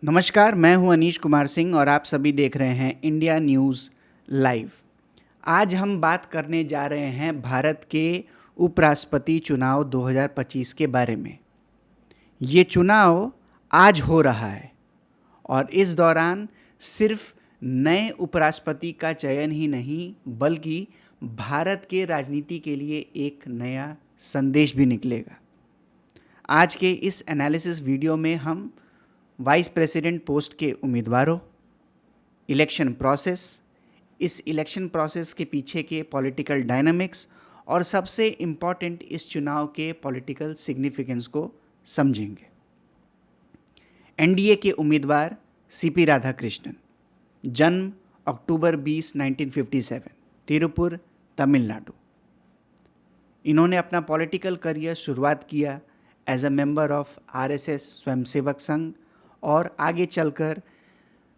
नमस्कार, मैं हूं अनीश कुमार सिंह और आप सभी देख रहे हैं इंडिया न्यूज़ लाइव। आज हम बात करने जा रहे हैं भारत के उपराष्ट्रपति चुनाव 2025 के बारे में। ये चुनाव आज हो रहा है और इस दौरान सिर्फ नए उपराष्ट्रपति का चयन ही नहीं बल्कि भारत के राजनीति के लिए एक नया संदेश भी निकलेगा। आज के इस एनालिसिस वीडियो में हम वाइस प्रेसिडेंट पोस्ट के उम्मीदवारों, इलेक्शन प्रोसेस, इस इलेक्शन प्रोसेस के पीछे के पॉलिटिकल डायनामिक्स और सबसे इम्पॉर्टेंट इस चुनाव के पॉलिटिकल सिग्निफिकेंस को समझेंगे। एनडीए के उम्मीदवार सीपी राधाकृष्णन, जन्म अक्टूबर 20, 1957, तिरुपुर, तमिलनाडु। इन्होंने अपना पॉलिटिकल करियर शुरुआत किया as a member of RSS Swayamsevak Sangh और आगे चलकर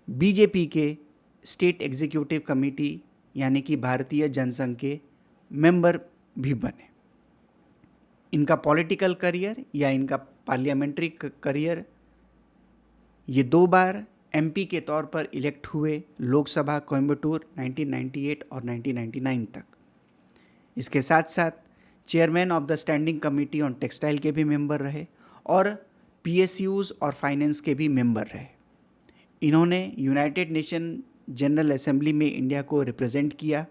बीजेपी के स्टेट एग्जीक्यूटिव कमेटी यानी कि भारतीय जनसंघ के मेंबर भी बने। इनका पॉलिटिकल करियर या इनका पार्लियामेंट्री करियर, ये 2 बार एमपी के तौर पर इलेक्ट हुए लोकसभा कोयम्बटूर 1998 और 1999 तक। इसके साथ साथ chairman of the standing committee on textile के भी मेंबर रहे और पीएसयूज और फाइनेंस के भी मेंबर रहे। इन्होंने यूनाइटेड नेशन जनरल असेंबली में इंडिया को रिप्रेजेंट किया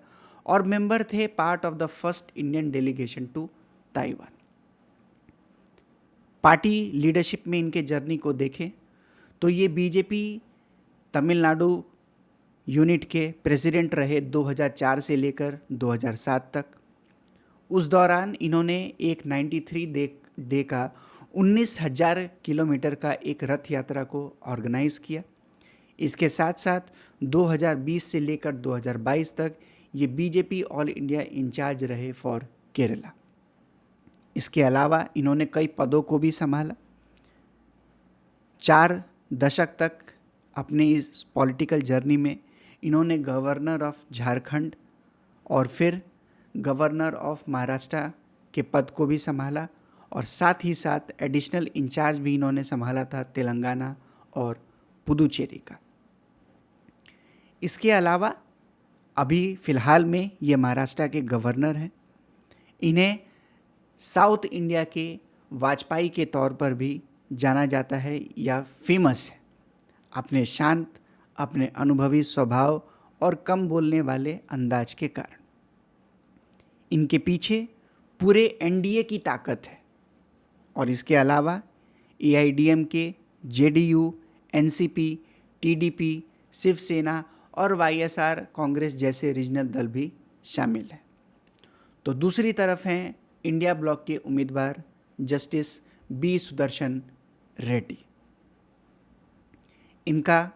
और मेंबर थे part of the first Indian delegation to Taiwan. Party leadership में इनके जर्नी को देखें तो ये बीजेपी तमिलनाडु यूनिट के प्रेसिडेंट रहे 2004 से लेकर 2007 तक। उस दौरान इन्होंने एक 93 डे का 19,000 किलोमीटर का एक रथ यात्रा को ऑर्गेनाइज किया। इसके साथ साथ 2020 से लेकर 2022 तक ये बीजेपी ऑल इंडिया इंचार्ज रहे फॉर केरला। इसके अलावा इन्होंने कई पदों को भी संभाला। 4 दशक तक अपने इस पॉलिटिकल जर्नी में इन्होंने गवर्नर ऑफ झारखंड और फिर गवर्नर ऑफ महाराष्ट्र के पद को भी संभाला और साथ ही साथ एडिशनल इंचार्ज भी इन्होंने संभाला था तेलंगाना और पुदुचेरी का। इसके अलावा अभी फ़िलहाल में ये महाराष्ट्र के गवर्नर हैं। इन्हें साउथ इंडिया के वाजपेयी के तौर पर भी जाना जाता है या फेमस है अपने शांत, अपने अनुभवी स्वभाव और कम बोलने वाले अंदाज के कारण। इनके पीछे पूरे एनडीए की ताकत है और इसके अलावा AIADMK, JDU, NCP, TDP, Shiv Sena और वाईएसआर कांग्रेस जैसे रीजनल दल भी शामिल हैं। तो दूसरी तरफ हैं इंडिया ब्लॉक के उम्मीदवार जस्टिस बी सुदर्शन रेड्डी। इनका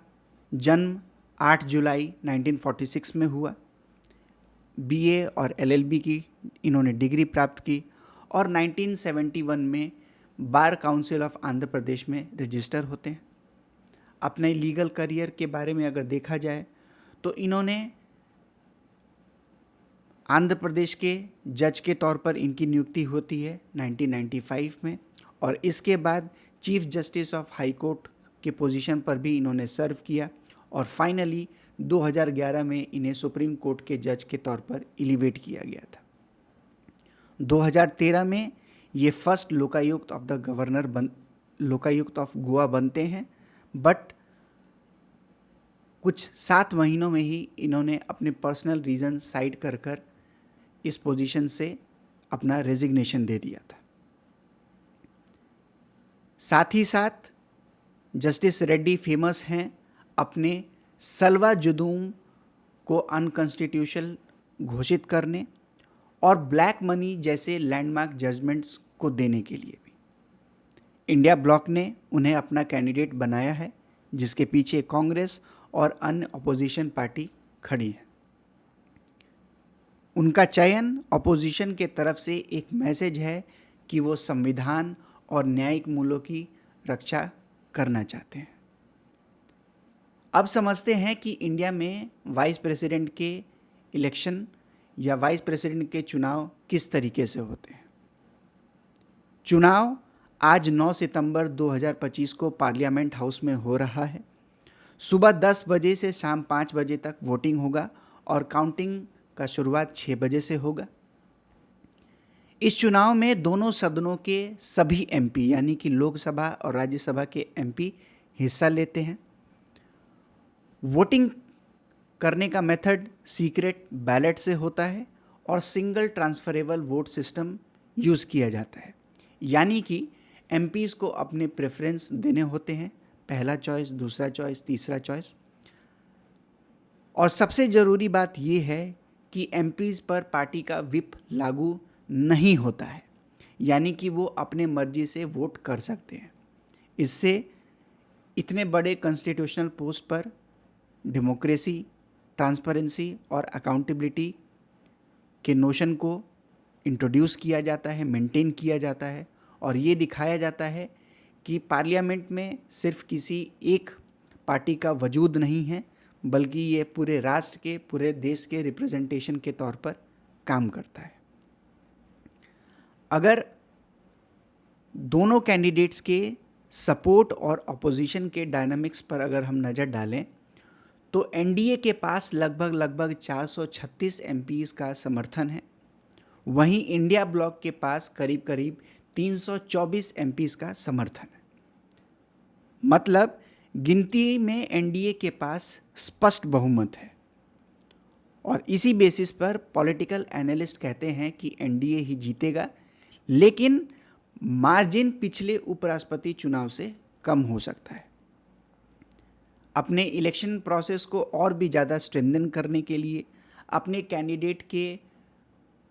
जन्म 8 जुलाई 1946 में हुआ। बीए और एलएलबी की इन्होंने डिग्री प्राप्त की और 1971 में bar council of Andhra Pradesh में रजिस्टर होते हैं। अपने लीगल करियर के बारे में अगर देखा जाए तो इन्होंने आंध्र प्रदेश के जज के तौर पर इनकी नियुक्ति होती है 1995 में और इसके बाद chief justice of high court के पोजीशन पर भी इन्होंने सर्व किया और फाइनली 2011 में इन्हें सुप्रीम कोर्ट के जज के तौर पर एलिवेट किया गया था। 2013 में ये first Lokayukta of the governor Lokayukta of Goa बनते हैं, बट कुछ 7 महीनों में ही इन्होंने अपने पर्सनल रीज़न साइड कर इस पोजीशन से अपना रेजिग्नेशन दे दिया था। साथ ही साथ जस्टिस रेड्डी फेमस हैं अपने सल्वा जुदूम को अनकॉन्स्टिट्यूशनल घोषित करने और ब्लैक मनी जैसे लैंडमार्क जजमेंट्स को देने के लिए भी। इंडिया ब्लॉक ने उन्हें अपना कैंडिडेट बनाया है जिसके पीछे कांग्रेस और अन्य अपोजिशन पार्टी खड़ी है। उनका चयन अपोजिशन के तरफ से एक मैसेज है कि वो संविधान और न्यायिक मूल्यों की रक्षा करना चाहते हैं। अब समझते हैं कि इंडिया में वाइस प्रेसिडेंट के इलेक्शन या वाइस प्रेसिडेंट के चुनाव किस तरीके से होते हैं। चुनाव आज 9 सितंबर 2025 को पार्लियामेंट हाउस में हो रहा है। सुबह 10 बजे से शाम 5 बजे तक वोटिंग होगा और काउंटिंग का शुरुआत 6 बजे से होगा। इस चुनाव में दोनों सदनों के सभी एमपी यानी कि लोकसभा और राज्यसभा के एमपी हिस्सा लेते हैं। वोटिंग करने का मेथड सीक्रेट बैलेट से होता है और single transferable vote system use किया जाता है, यानी कि एमपीज़ को अपने प्रेफरेंस देने होते हैं, पहला चॉइस, दूसरा चॉइस, तीसरा चॉइस। और सबसे ज़रूरी बात यह है कि एमपीज़ पर पार्टी का व्हिप लागू नहीं होता है, यानी कि वो अपने मर्जी से वोट कर सकते हैं। इससे इतने बड़े कॉन्स्टिट्यूशनल पोस्ट पर डेमोक्रेसी, ट्रांसपेरेंसी और अकाउंटेबिलिटी के नोशन को इंट्रोड्यूस किया जाता है, मेंटेन किया जाता है और ये दिखाया जाता है कि पार्लियामेंट में सिर्फ किसी एक पार्टी का वजूद नहीं है, बल्कि ये पूरे राष्ट्र के, पूरे देश के रिप्रेजेंटेशन के तौर पर काम करता है। अगर दोनों कैंडिडेट्स के सपोर्ट और अपोजिशन के डायनामिक्स पर अगर हम नज़र डालें तो एनडीए के पास लगभग 436 एमपीज़ का समर्थन है, वहीं इंडिया ब्लॉक के पास करीब 324 एमपीज़ का समर्थन है। मतलब गिनती में एनडीए के पास स्पष्ट बहुमत है और इसी बेसिस पर पॉलिटिकल एनालिस्ट कहते हैं कि एनडीए ही जीतेगा, लेकिन मार्जिन पिछले उपराष्ट्रपति चुनाव से कम हो सकता है। अपने इलेक्शन प्रोसेस को और भी ज़्यादा स्ट्रेंथन करने के लिए, अपने कैंडिडेट के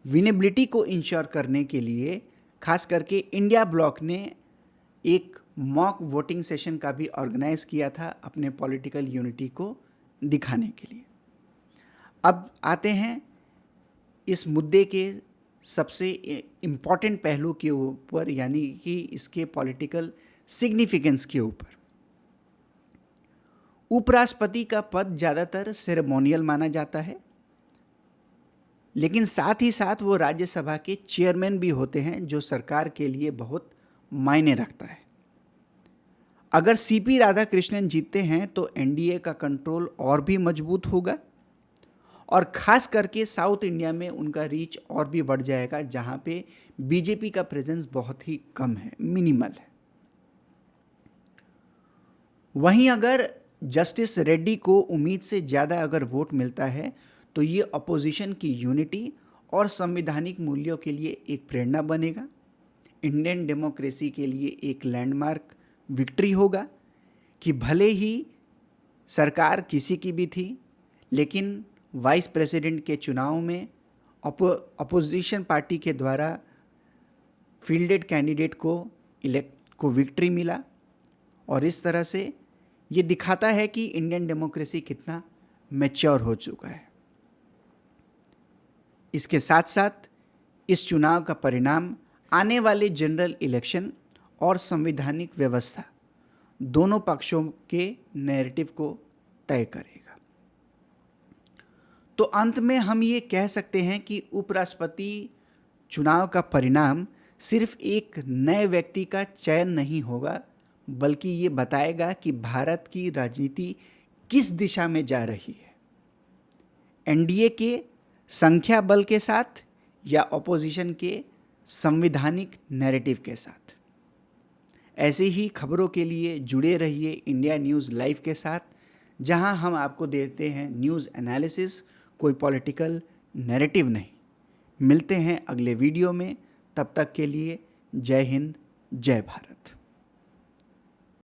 विनेबिलिटी को इंश्योर करने के लिए, खास करके इंडिया ब्लॉक ने एक मॉक वोटिंग सेशन का भी ऑर्गेनाइज किया था अपने पॉलिटिकल यूनिटी को दिखाने के लिए। अब आते हैं इस मुद्दे के सबसे इम्पॉर्टेंट पहलू के ऊपर, यानी कि इसके पॉलिटिकल सिग्निफिकेंस के ऊपर। उपराष्ट्रपति का पद ज़्यादातर सेरेमोनियल माना जाता है, लेकिन साथ ही साथ वो राज्यसभा के चेयरमैन भी होते हैं, जो सरकार के लिए बहुत मायने रखता है। अगर सीपी राधाकृष्णन जीतते हैं तो एनडीए का कंट्रोल और भी मजबूत होगा और ख़ास करके साउथ इंडिया में उनका रीच और भी बढ़ जाएगा, जहां पे बीजेपी का प्रेजेंस बहुत ही कम है, मिनिमल है। वहीं अगर जस्टिस रेड्डी को उम्मीद से ज़्यादा अगर वोट मिलता है तो ये अपोजिशन की यूनिटी और संवैधानिक मूल्यों के लिए एक प्रेरणा बनेगा, इंडियन डेमोक्रेसी के लिए एक लैंडमार्क विक्ट्री होगा कि भले ही सरकार किसी की भी थी, लेकिन वाइस प्रेसिडेंट के चुनाव में अपोजिशन पार्टी के द्वारा फील्डेड कैंडिडेट को विक्ट्री मिला और इस तरह से ये दिखाता है कि इंडियन डेमोक्रेसी कितना मैच्योर हो चुका है। इसके साथ साथ इस चुनाव का परिणाम आने वाले जनरल इलेक्शन और संवैधानिक व्यवस्था दोनों पक्षों के नैरेटिव को तय करेगा। तो अंत में हम ये कह सकते हैं कि उपराष्ट्रपति चुनाव का परिणाम सिर्फ एक नए व्यक्ति का चयन नहीं होगा, बल्कि ये बताएगा कि भारत की राजनीति किस दिशा में जा रही है, एनडीए के संख्या बल के साथ या ऑपोजिशन के संवैधानिक नैरेटिव के साथ। ऐसे ही खबरों के लिए जुड़े रहिए इंडिया न्यूज़ लाइव के साथ, जहां हम आपको देते हैं न्यूज़ एनालिसिस, कोई पॉलिटिकल नैरेटिव नहीं। मिलते हैं अगले वीडियो में, तब तक के लिए जय हिंद, जय भारत।